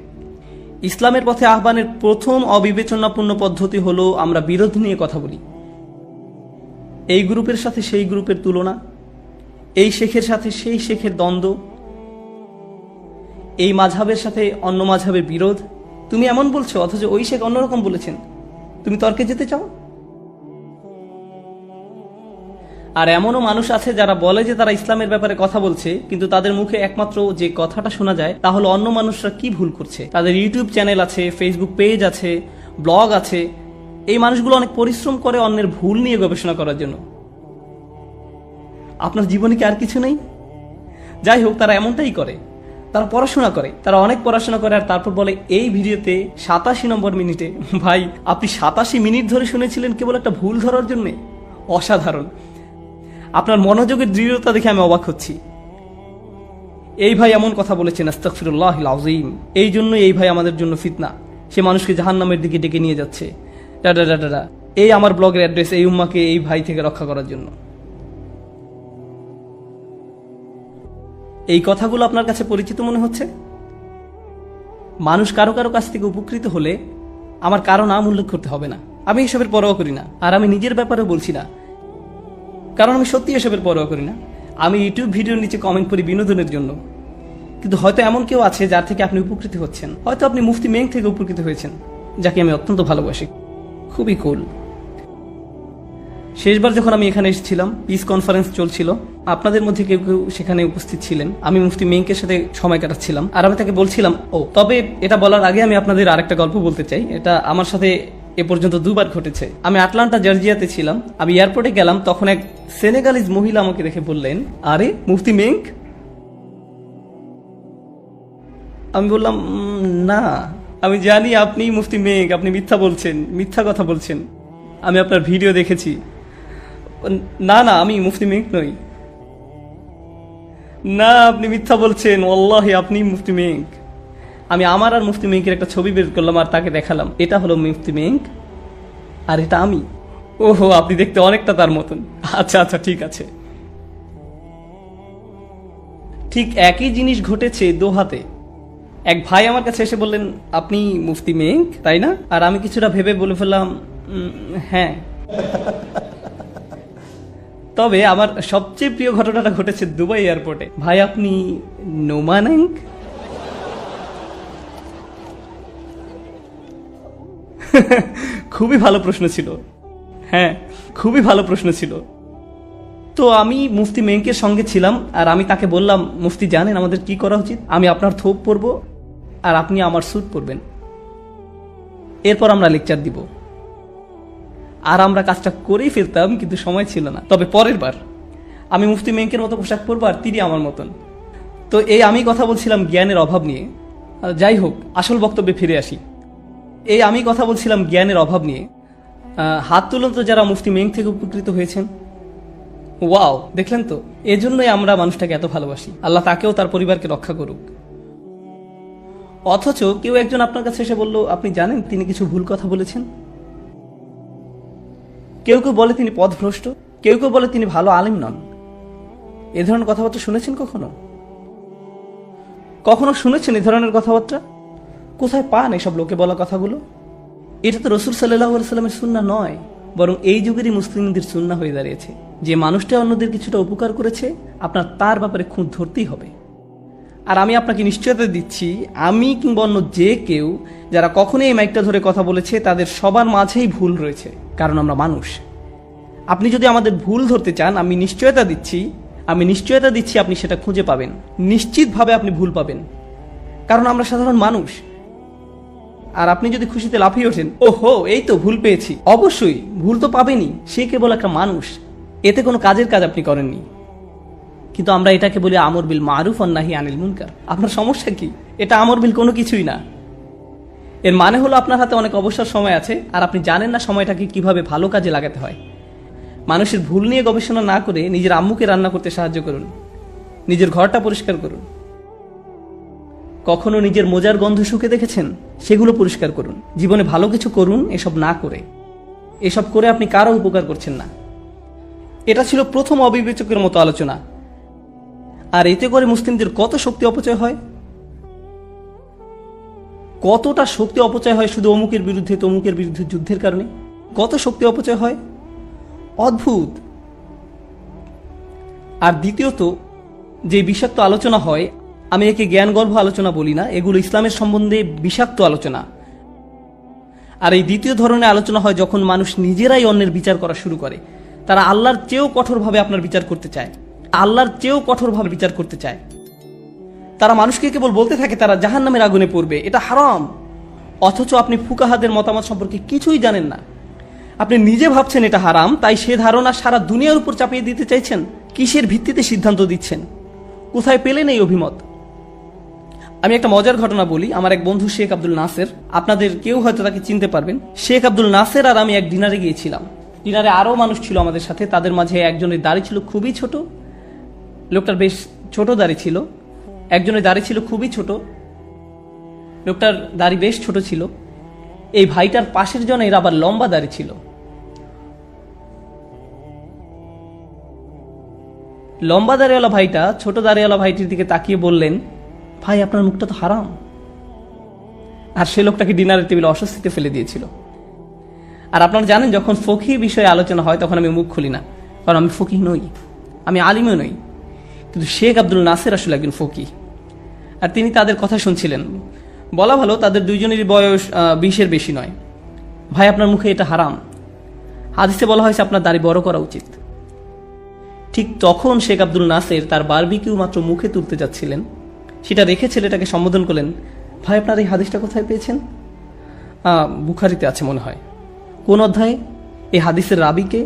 ইসলামের পথে আহ্বানের প্রথম অবিবেচনাপূর্ণ পদ্ধতি হলো আমরা বিরোধ নিয়ে কথা বলি। এই গ্রুপের সাথে সেই গ্রুপের তুলনা, এই শেখের সাথে সেই শেখের দ্বন্দ্ব, এই মাঝহাবের সাথে অন্য মাঝহাবের বিরোধ। তুমি এমন বলছো অথচ ওই শেখ অন্যরকম বলেছেন, তুমি তর্কে যেতে চাও? আর এমনও মানুষ আছে যারা বলে যে তারা ইসলামের ব্যাপারে কথা বলছে, কিন্তু তাদের মুখে একমাত্র যে কথাটা শোনা যায় তা হলো অন্য মানুষরা কি ভুল করছে। তাদের ইউটিউব চ্যানেল আছে, ফেসবুক পেজ আছে, ব্লগ আছে। এই মানুষগুলো অনেক পরিশ্রম করে অন্যের ভুল নিয়ে গবেষণা করার জন্য। আপনার জীবনে কি আর কিছু নেই? যাই হোক, তারা এমনটাই করে। তারা পড়াশোনা করে, তারা অনেক পড়াশোনা করে, আর তারপর বলে এই ভিডিওতে 87 নম্বর মিনিটে, ভাই আপনি 87 মিনিট ধরে শুনেছিলেন কেবল একটা ভুল ধরার জন্যে? অসাধারণ! আপনার মনোযোগের দৃঢ়তা দেখে আমি অবাক হচ্ছি। এই ভাই এমন কথা বলেছেন, আস্তাগফিরুল্লাহিল আযীম, এই জন্য এই ভাই আমাদের জন্য ফিতনা, সে মানুষকে জাহান্নামের দিকে ডেকে নিয়ে যাচ্ছে, ডাডা। এই আমার ব্লগের অ্যাড্রেস এই উম্মাকে এই ভাই থেকে রক্ষা করার জন্য। এই কথাগুলো আপনার কাছে পরিচিত মনে হচ্ছে? মানুষ কারো কারো কাছ থেকে উপকৃত হলে আমার কারো নাম উল্লেখ করতে হবে না। আমি এসবের পরোয়া করি না। আর আমি নিজের ব্যাপারেও বলছি না, কারণ আমি সত্যি এসবের পরোয়া করি না। আমি ইউটিউব ভিডিওর নিচে কমেন্ট করি বিনোদনের জন্য। কিন্তু হয়তো এমন কেউ আছে যার থেকে আপনি উপকৃত হচ্ছেন। হয়তো আপনি মুফতি মেং থেকে উপকৃত হয়েছেন, যাকে আমি অত্যন্ত ভালোবাসি, খুবই কুল। শেষবার যখন আমি এখানে এসেছিলাম, পিস কনফারেন্স চলছিল, আপনাদের মধ্যে কেউ কেউ সেখানে উপস্থিত ছিলেন। আমি মুফতি মেংকের সাথে সময় কাটাচ্ছিলাম, আর আমি তাকে বলছিলাম, তবে এটা বলার আগে আমি আপনাদের আরেকটা গল্প বলতে চাই। এটা আমার সাথে এ পর্যন্ত 2 বার ঘটেছে। আমি আটলান্টা জর্জিয়াতে ছিলাম। আমি এয়ারপোর্টে গেলাম, তখন এক সেনেগালিজ মহিলা আমাকে দেখে বললেন, আরে মুফতি মেংক? আমি বললাম, না, আমি জানি আপনি মুফতি মেংক, আপনি মিথ্যা বলছেন, মিথ্যা কথা বলছেন, আমি আপনার ভিডিও দেখেছি। না, আমি মুফতি মেংক নই। না, আপনি মিথ্যা বলছেন, ওয়াল্লাহি আপনি মুফতি মেংক। আমি আমার আর মুফতি মেংকের একটা ছবি বের করলাম আর তাকে দেখালাম, এটা হলো মুফতি মেংক আর এটা আমি। ওহো, আপনি দেখতে অনেকটা তার মতন। আচ্ছা, ঠিক আছে। ঠিক একই জিনিস ঘটেছে দোহাতে। এক ভাই আমার কাছে এসে বললেন, আপনি মুফতি মেংক তাই না? আর আমি কিছুটা ভেবে বলে ফেললাম, হ্যাঁ। তবে আমার সবচেয়ে প্রিয় ঘটনাটা ঘটেছে দুবাই এয়ারপোর্টে। ভাই আপনি নোমানেঙ্ক? খুবই ভালো প্রশ্ন ছিল। হ্যাঁ, খুবই ভালো প্রশ্ন ছিল। তো আমি মুফতি মেংকের সঙ্গে ছিলাম, আর আমি তাকে বললাম, মুফতি জানেন আমাদের কি করা উচিত? আমি আপনার থোপ পরবো আর আপনি আমার স্যুট পরবেন, এরপর আমরা লেকচার দিব। আর আমরা কাজটা করেই ফেলতাম, কিন্তু সময় ছিল না। তবে পরের বার আমি মুফতি মেংকের মতো পোশাক পরবো আর তিনি আমার মতন। তো এই আমি কথা বলছিলাম জ্ঞানের অভাব নিয়ে। যাই হোক, আসল বক্তব্যে ফিরে আসি। এই আমি কথা বলছিলাম জ্ঞানের অভাব নিয়ে। হাত তুলুন তো যারা মুফতি মেং থেকে উপকৃত হয়েছেন। ওয়াও, দেখলেন তো? এজন্যই আমরা মানুষটাকে এত ভালোবাসি। আল্লাহ তাকেও তার পরিবারকে রক্ষা করুক। অথচ কেউ একজন আপনার কাছে এসে বলল, আপনি জানেন তিনি কিছু ভুল কথা বলেছেন। কেউ কেউ বলে তিনি পথভ্রষ্ট, কেউ কেউ বলে তিনি ভালো আলিম নন। এ ধরনের কথাবার্তা শুনেছেন কখনো? কখনো শুনেছেন এ ধরনের কথাবার্তা? কোথায় পান এসব লোকে বলা কথাগুলো? এটা তো রাসূল সাল্লাল্লাহু আলাইহি ওয়াসাল্লামের সুন্নাহ নয়, বরং এই যুগেরই মুসলিমদের সুন্নাহ হয়ে দাঁড়িয়েছে। যে মানুষটা অন্যদের কিছুটা উপকার করেছে, আপনার তার ব্যাপারে খুঁত ধরতেই হবে। আর আমি আপনাকে নিশ্চয়তা দিচ্ছি, আমি কিংবা অন্য যে কেউ যারা কখনোই এই মাইকটা ধরে কথা বলেছে, তাদের সবার মাঝেই ভুল রয়েছে, কারণ আমরা মানুষ। আপনি যদি আমাদের ভুল ধরতে চান, আমি নিশ্চয়তা দিচ্ছি আপনি সেটা খুঁজে পাবেন। নিশ্চিতভাবে আপনি ভুল পাবেন, কারণ আমরা সাধারণ মানুষ। আর আপনি যদি খুশিতে লাফিয়ে ওঠেন, ওহো এই তো ভুল পেয়েছি, অবশ্যই ভুল তো পাবেনই, সে কেবল একটা মানুষ, এতে কোনো কাজের কাজ আপনি করেননি। কিন্তু আমরা এটাকে বলি আমর বিল মারুফ ওয়ান নাহি আনিল মুনকার। আপনার সমস্যা কি? এটা আমর বিল কোনো কিছুই না। এর মানে হলো আপনার হাতে অনেক অবসর সময় আছে, আর আপনি জানেন না সময়টাকে কিভাবে ভালো কাজে লাগাতে হয়। মানুষের ভুল নিয়ে গবেষণা না করে নিজের আম্মুকে রান্না করতে সাহায্য করুন, নিজের ঘরটা পরিষ্কার করুন। কখনো নিজের মোজার গন্ধ শুকে দেখেছেন? সেগুলো পরিষ্কার করুন। জীবনে ভালো কিছু করুন, এসব না করে। এসব করে আপনি কারো উপকার করছেন না। এটা ছিল প্রথম অবিবেচকের মতো আলোচনা। আর এতে করে মুসলিমদের কত শক্তি অপচয় হয়, কতটা শক্তি অপচয় হয় শুধু অমুকের বিরুদ্ধে তমুকের বিরুদ্ধে যুদ্ধের কারণে। কত শক্তি অপচয় হয়, অদ্ভুত। আর দ্বিতীয়ত, যে বিষাক্ত আলোচনা হয়, আমি একে জ্ঞানগর্ভ আলোচনা বলি না, এগুলো ইসলামের সম্বন্ধে বিষাক্ত আলোচনা। আর এই দ্বিতীয় ধরনের আলোচনা হয় যখন মানুষ নিজেরাই অন্যের বিচার করা শুরু করে। তারা আল্লাহর চেয়েও কঠোরভাবে আপনার বিচার করতে চায়, আল্লাহর চেয়েও কঠোরভাবে বিচার করতে চায়। তারা মানুষকে কেবল বলতে থাকে তারা জাহান্নামের আগুনে পড়বে, এটা হারাম। অথচ আপনি ফুকাহাদের মতামত সম্পর্কে কিছুই জানেন না। আপনি নিজে ভাবছেন এটা হারাম, তাই সে ধারণা সারা দুনিয়ার উপর চাপিয়ে দিতে চাইছেন। কিসের ভিত্তিতে সিদ্ধান্ত দিচ্ছেন? কোথায় পেলেন এই অভিমত? আমি একটা মজার ঘটনা বলি। আমার এক বন্ধু শেখ আব্দুল নাসের, আপনাদের কেউ হয়তো তাকে চিনতে পারবেন। শেখ আব্দুল নাসের আর আমি এক ডিনারে গিয়েছিলাম। ডিনারে আরও মানুষ ছিল আমাদের সাথে। তাদের মাঝে একজনের দাড়ি ছিল খুবই ছোট, লোকটার বেশ ছোট দাড়ি ছিল। একজনের দাড়ি ছিল খুবই ছোট, লোকটার দাড়ি বেশ ছোট ছিল। এই ভাইটার পাশের জনের আবার লম্বা দাড়ি ছিল। লম্বা দাড়িওয়ালা ভাইটা ছোট দাড়িওয়ালা ভাইটির দিকে তাকিয়ে বললেন, ভাই আপনার মুখটা তো হারাম। আর সে লোকটাকে ডিনারের টেবিলে অস্বস্তিতে ফেলে দিয়েছিল। আর আপনারা জানেন, যখন ফকিহ বিষয়ে আলোচনা হয় তখন আমি মুখ খুলি না, কারণ আমি ফকিহ নই, আমি আলিমও নই। কিন্তু শেখ আব্দুল নাসের আসলে একজন ফকিহ। আর তিনি তাদের কথা শুনছিলেন। বলা ভালো তাদের দুইজনেরই বয়স 20-এর বেশি নয়। ভাই আপনার মুখে এটা হারাম, হাদিসে বলা হয়েছে আপনার দাড়ি বড় করা উচিত। ঠিক তখন শেখ আব্দুল নাসের তার বারবিকিউ মাত্র মুখে তুলতে যাচ্ছিলেন, সেটা রেখে ছেলেটাকে সম্বোধন করলেন, ভাই আপনার এই হাদিসটা কোথায় পেয়েছেন? বুখারীতে আছে মনে হয়। কোন অধ্যায়ে? এই হাদিসের রাবিকে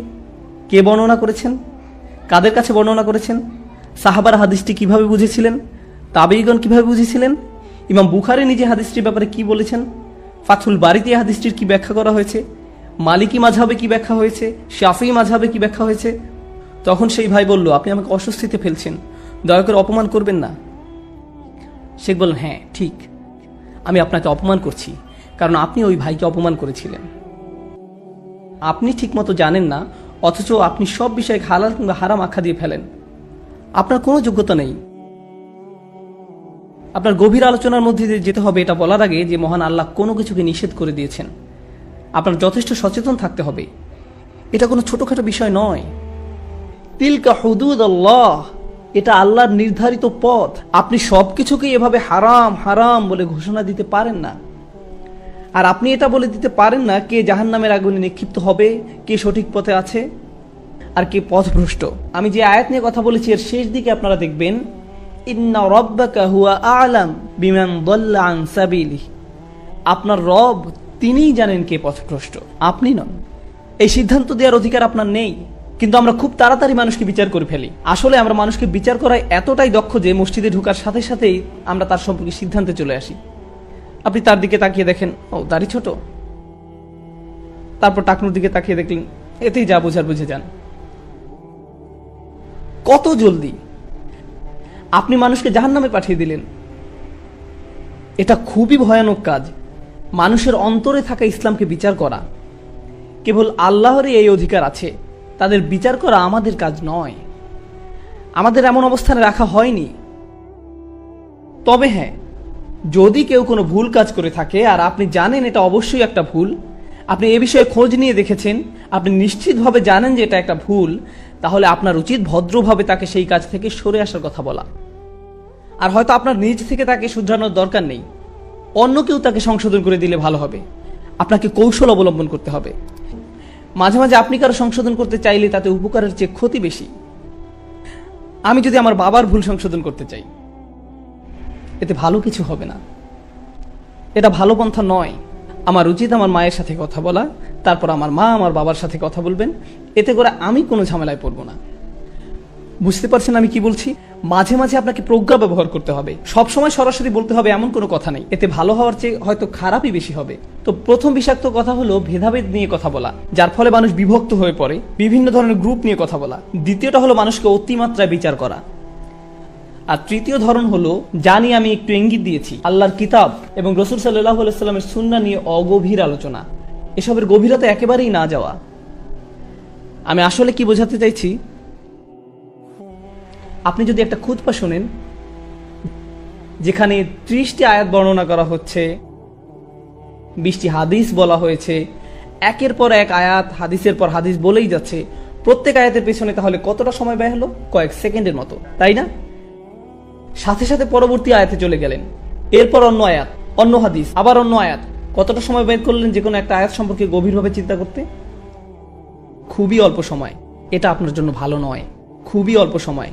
কে বর্ণনা করেছেন? কাদের কাছে বর্ণনা করেছেন? সাহাবার হাদিসটি কিভাবে বুঝেছিলেন? তাবেঈগণ কিভাবে বুঝেছিলেন? ইমাম বুখারী নিজে হাদিসটির ব্যাপারে কি বলেছেন? ফাথুল বারীতে এই হাদিসটির কি ব্যাখ্যা করা হয়েছে? মালিকি মাযহাবে কি ব্যাখ্যা হয়েছে? শাফিঈ মাযহাবে কি ব্যাখ্যা হয়েছে? তখন সেই ভাই বলল, আপনি আমাকে অস্বস্তিতে ফেলছেন, দয়া করে অপমান করবেন না। শেখ বললেন, হ্যাঁ ঠিক, আমি আপনাকে অপমান করছি, কারণ আপনি ওই ভাইকে অপমান করেছিলেন। আপনি ঠিকমতো জানেন না, অথচ আপনি সব বিষয়ে হালাল কিংবা হারাম আখ্যা দিয়ে ফেলেন। আপনার কোনো যোগ্যতা নেই। আপনার গভীর আলোচনার মধ্যে দিয়ে যেতে হবে এটা বলার আগে যে মহান আল্লাহ কোনো কিছুকে নিষেধ করে দিয়েছেন। আপনার যথেষ্ট সচেতন থাকতে হবে। এটা কোনো ছোটখাটো বিষয় নয়। তিলকা হুদুদাল্লাহ, এটা আল্লাহর নির্ধারিত পথ। আপনি সবকিছুকে এভাবে হারাম হারাম বলে ঘোষণা দিতে পারেন না। আর আপনি এটা বলে দিতে পারেন না কে জাহান্নামের আগুনে নিক্ষিপ্ত হবে, কে সঠিক পথে আছে আর কে পথভ্রষ্ট। আমি যে আয়াত নিয়ে কথা বলেছি এর শেষ দিকে আপনারা দেখবেন, ইন্না রাব্বাকা হুয়া আ'লাম বিমান দাল্লা আন সাবিলিহি, আপনার রব তিনিই জানেন কে পথভ্রষ্ট, আপনি নন। এই সিদ্ধান্ত দেওয়ার অধিকার আপনার নেই। কিন্তু আমরা খুব তাড়াতাড়ি মানুষকে বিচার করে ফেলি। আসলে আমরা মানুষকে বিচার করায় এতটাই দক্ষ যে মসজিদে ঢোকার সাথে সাথেই আমরা তার সম্পর্কে সিদ্ধান্তে চলে আসি। আপনি তার দিকে তাকিয়ে দেখেন, ও দাড়ি ছোট, তারপর টাকনুর দিকে তাকিয়ে দেখলেন, এতেই যা বোঝার বুঝে যান। কত জলদি আপনি মানুষকে জাহান্নামে পাঠিয়ে দিলেন। এটা খুবই ভয়ানক কাজ, মানুষের অন্তরে থাকা ইসলামকে বিচার করা। কেবল আল্লাহরই এই অধিকার আছে, তাদের বিচার করা আমাদের কাজ নয়। আমাদের এমন অবস্থানে রাখা হয়নি। তবে হ্যাঁ, যদি কেউ কোনো ভুল কাজ করে থাকে আর আপনি জানেন এটা অবশ্যই একটা ভুল, আপনি এ বিষয়ে খোঁজ নিয়ে দেখেছেন, আপনি নিশ্চিতভাবে জানেন যে এটা একটা ভুল, তাহলে আপনার উচিত ভদ্রভাবে তাকে সেই কাজ থেকে সরে আসার কথা বলা। আর হয়তো আপনার নিজ থেকে তাকে শুধরানোর দরকার নেই, অন্য কেউ তাকে সংশোধন করে দিলে ভালো হবে। আপনাকে কৌশল অবলম্বন করতে হবে। মাঝে মাঝে আপনি কারো সংশোধন করতে চাইলে তাতে উপকারের চেয়ে ক্ষতি বেশি। আমি যদি আমার বাবার ভুল সংশোধন করতে চাই, এতে ভালো কিছু হবে না। এটা ভালো পন্থা নয়। আমার উচিত আমার মায়ের সাথে কথা বলা, তারপর আমার মা আমার বাবার সাথে কথা বলবেন, এতে করে আমি কোনো ঝামেলায় পড়ব না। বুঝতে পারছেন আমি কি বলছি? মাঝে মাঝে আপনাকে প্রজ্ঞা ব্যবহার করতে হবে। সবসময় সরাসরি বলতে হবে এমন কোনো কথা নেই, এতে ভালো হওয়ার চেয়ে হয়তো খারাপই বেশি হবে। তো প্রথম বিষাক্ত কথা হলো ভেদাভেদ নিয়ে কথা বলা, যার ফলে মানুষ বিভক্ত হয়ে পড়ে, বিভিন্ন ধরনের গ্রুপ নিয়ে কথা বলা। দ্বিতীয়টা হলো মানুষকে অতিমাত্রায় বিচার করা। আর তৃতীয় ধরন হলো, জানি আমি একটু ইঙ্গিত দিয়েছি, আল্লাহর কিতাব এবং রসুল সাল্লাল্লাহু আলাইহি সাল্লামের সুন্নাহ নিয়ে অগভীর আলোচনা, এসবের গভীরতা একেবারেই না যাওয়া। আমি আসলে কি বোঝাতে চাইছি, আপনি যদি একটা খুতবা শোনেন যেখানে 30টি আয়াত বর্ণনা করা হচ্ছে, 20টি হাদিস বলা হয়েছে, একের পর এক আয়াত হাদিসের পর হাদিস বলেই যাচ্ছে, প্রত্যেক আয়াতের পেছনে তাহলে কতটা সময় ব্যয় হলো? কয়েক সেকেন্ডের মতো, তাই না? সাথে সাথে পরবর্তী আয়াতে চলে গেলেন, এরপর অন্য আয়াত, অন্য হাদিস, আবার অন্য আয়াত, কতটা সময় ব্যয় করলেন যে কোনো একটা আয়াত সম্পর্কে গভীরভাবে চিন্তা করতে? খুবই অল্প সময়। এটা আপনার জন্য ভালো নয়। খুবই অল্প সময়,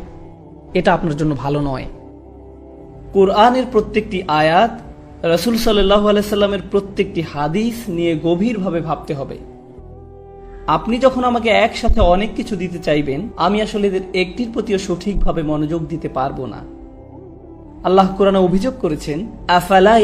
এটা আপনার জন্য ভালো নয়। কোরআনের প্রত্যেকটি আয়াত, রাসূল সাল্লাল্লাহু আলাইহি সাল্লামের প্রত্যেকটি হাদিস নিয়ে গভীরভাবে ভাবতে হবে। আপনি যখন আমাকে একসাথে অনেক কিছু দিতে চাইবেন, আমি আসলে এদের একটির প্রতিও সঠিকভাবে মনোযোগ দিতে পারবো না। আল্লাহ কোরআনে অভিযোগ করেছেন, আফালা